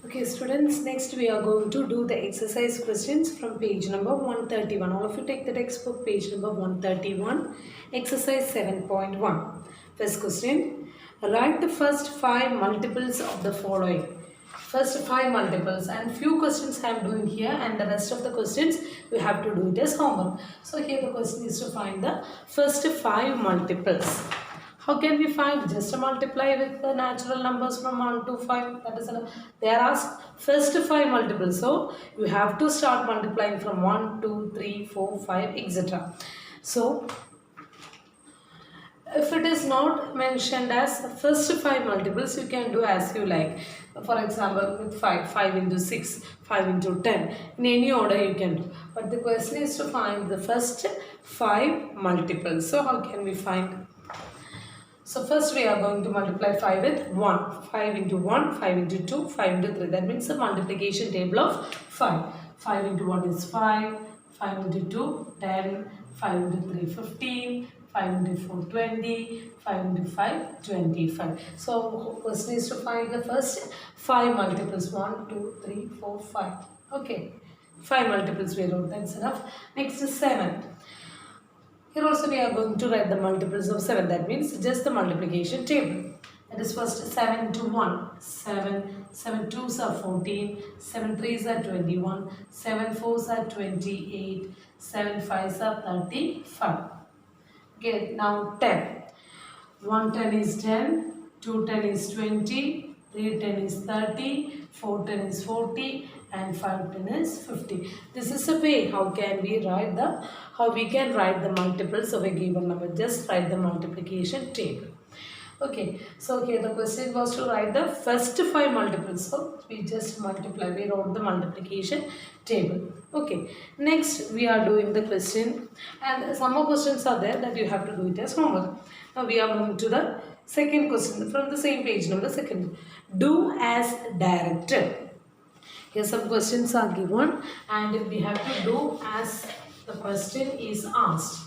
Okay, students, next we are going to do the exercise questions from page number 131. All of you take the textbook, page number 131, exercise 7.1. First question, write the first 5 multiples of the following. First 5 multiples, and few questions I am doing here, and the rest of the questions you have to do it as homework. So here the question is to find the first 5 multiples. How can we find? Just multiply with the natural numbers from 1 to 5. That is enough. They are asked first 5 multiples. So you have to start multiplying from 1, 2, 3, 4, 5, etc. So if it is not mentioned as first 5 multiples, you can do as you like. For example, with 5 into 6, 5 into 10. In any order you can do. But the question is to find the first 5 multiples. So how can we find? So first we are going to multiply 5 with 1. 5 into 1, 5 into 2, 5 into 3. That means the multiplication table of 5. 5 into 1 is 5, 5 into 2, 10, 5 into 3, 15, 5 into 4, 20, 5 into 5, 25. So question is to find the first 5 multiples. 1, 2, 3, 4, 5. Okay. 5 multiples we wrote. That's enough. Next is 7. Here also we are going to write the multiples of 7. That means just the multiplication table. That is first 7 into 1. 7. 7 2s are 14. 7 3s are 21. 7 4s are 28. 7 5s are 35. Okay, now 10. 1 10 is 10. 2 10 is 20. 3 10 is 30. 4 10 is 40. And 5 10 is 50. This is a way how we can write the multiples of a given number. Just write the multiplication table. Okay, so here the question was to write the first 5 multiples. So we just multiply. We wrote the multiplication table. Okay, next we are doing the question, and some more questions are there that you have to do it as homework. Now we are moving to the second question from the same page number second. Do as directed. Here some questions are given and we have to do as the question is asked.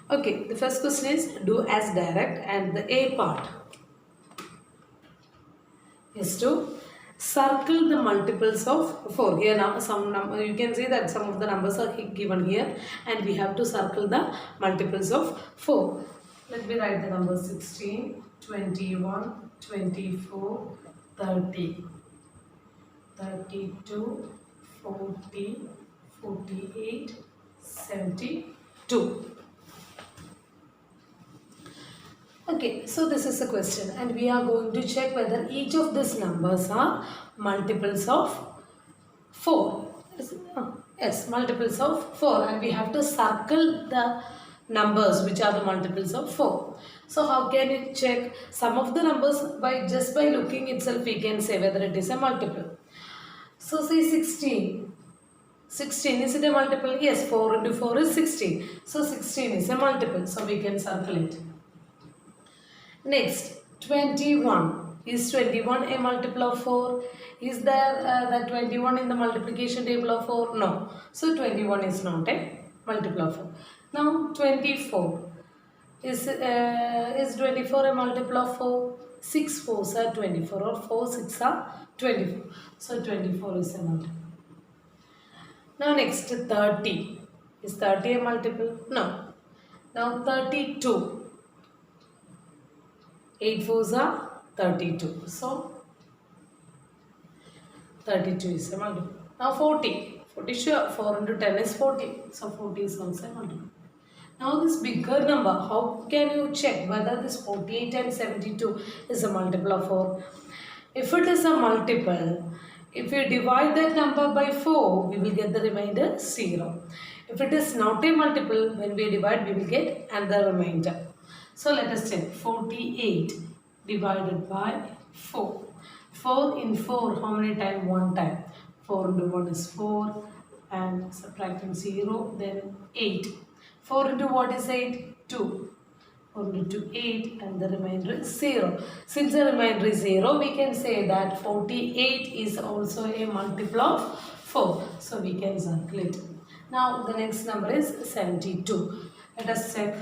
Okay, the first question is do as direct, and the A part is to circle the multiples of 4. Here now some number, you can see that some of the numbers are given here and we have to circle the multiples of 4. Let me write the numbers 16, 21, 24, 30. 32, 40, 48, 72. Okay, so this is a question and we are going to check whether each of these numbers are multiples of 4. Yes, multiples of 4, and we have to circle the numbers which are the multiples of 4. So how can you check? Some of the numbers just by looking itself we can say whether it is a multiple. So say 16. 16, is it a multiple? Yes, 4 into 4 is 16. So 16 is a multiple. So we can circle it. Next, 21. Is 21 a multiple of 4? Is there that 21 in the multiplication table of 4? No. So 21 is not a multiple of 4. Now 24. Is 24 a multiple of 4? 6 4s are 24, or 4 6 are 24. So 24 is a multiple. Now next 30. Is 30 a multiple? No. Now 32. 8 4s are 32. So 32 is a multiple. Now 40. 40 sure. 4 into 10 is 40. So 40 is also a multiple. Now this bigger number, how can you check whether this 48 and 72 is a multiple of 4? If it is a multiple, if we divide that number by 4, we will get the remainder 0. If it is not a multiple, when we divide, we will get another remainder. So let us check. 48 divided by 4. 4 in 4, how many times? 1 time. 4 into 1 is 4, and subtracting 0, then 8. 4 into what is 8? 2. 4 into 8, and the remainder is 0. Since the remainder is 0, we can say that 48 is also a multiple of 4. So we can circle it. Now the next number is 72. Let us check.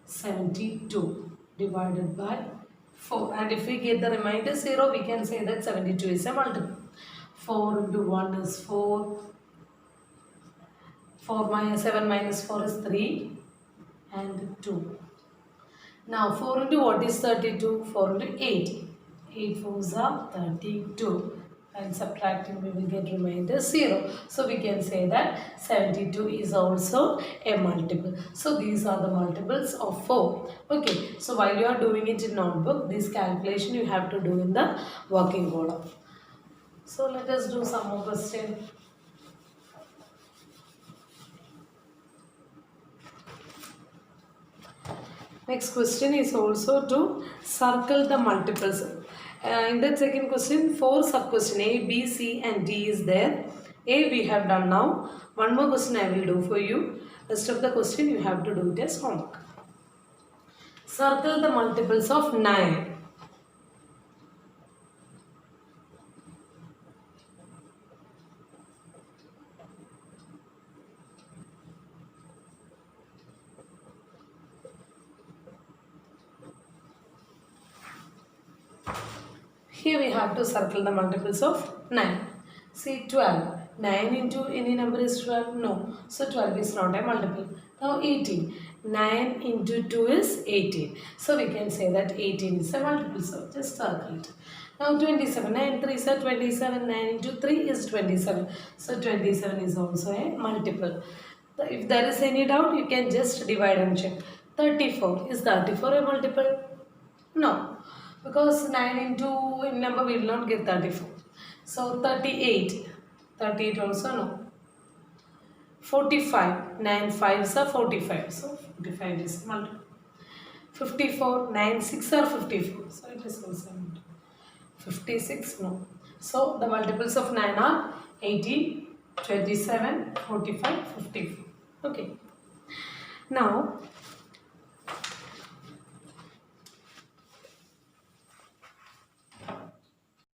72 divided by 4. And if we get the remainder 0, we can say that 72 is a multiple. 4 into 1 is 4. 7 minus 4 is 3 and 2. Now 4 into what is 32? 4 into 8. 8 fours are 32. And subtracting we will get remainder 0. So we can say that 72 is also a multiple. So these are the multiples of 4. Okay. So while you are doing it in notebook, this calculation you have to do in the working column. So let us do some more question. Next question is also to circle the multiples. In that second question, 4 sub question A, B, C and D is there. A we have done now. One more question I will do for you. Rest of the question you have to do it as homework. Circle the multiples of 9. Here we have to circle the multiples of 9. See 12. 9 into any number is 12? No. So 12 is not a multiple. Now 18. 9 into 2 is 18. So we can say that 18 is a multiple. So just circle it. Now 27. 9 3 is 27. 9 into 3 is 27. So 27 is also a multiple. If there is any doubt, you can just divide and check. 34. Is 34 a multiple? No. Because 9 into in number we will not get 34. So 38. 38 also no. 45. 9 5s are 45. So 45 is multiple. 54. 9 6 are 54. So it is also multiple. 56 no. So the multiples of 9 are 18, 27, 45, 54. Okay. Now